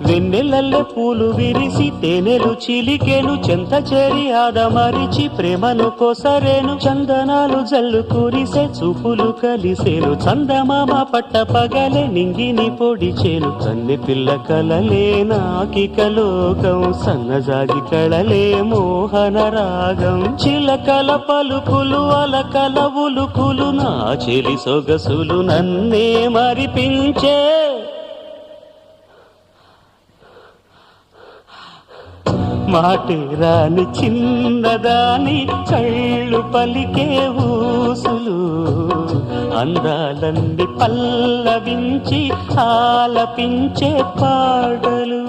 వెన్నెలల్లె పూలు విరిసి తేనెలు చిలికెను చెంత చేరి ఆదమరిచి ప్రేమను కోసరేను చందనాలు జల్లు కురిసే చూపులు కలిసేను చందమామ పట్ట పగలే నింగిని పొడిచేను కన్నె పిల్ల కలలే నాకిక లోకం సన్నజాజి కళలే మోహన రాగం చిలకల పలుకులు అలకల ఉలుకులు నా చెలి సొగసులు నన్నే మరిపించే మాటే రాని చిన్నదాని కళ్ళు పలికే ఊసులు అందాలన్నీ పల్లవించి ఆలపించే పాటలు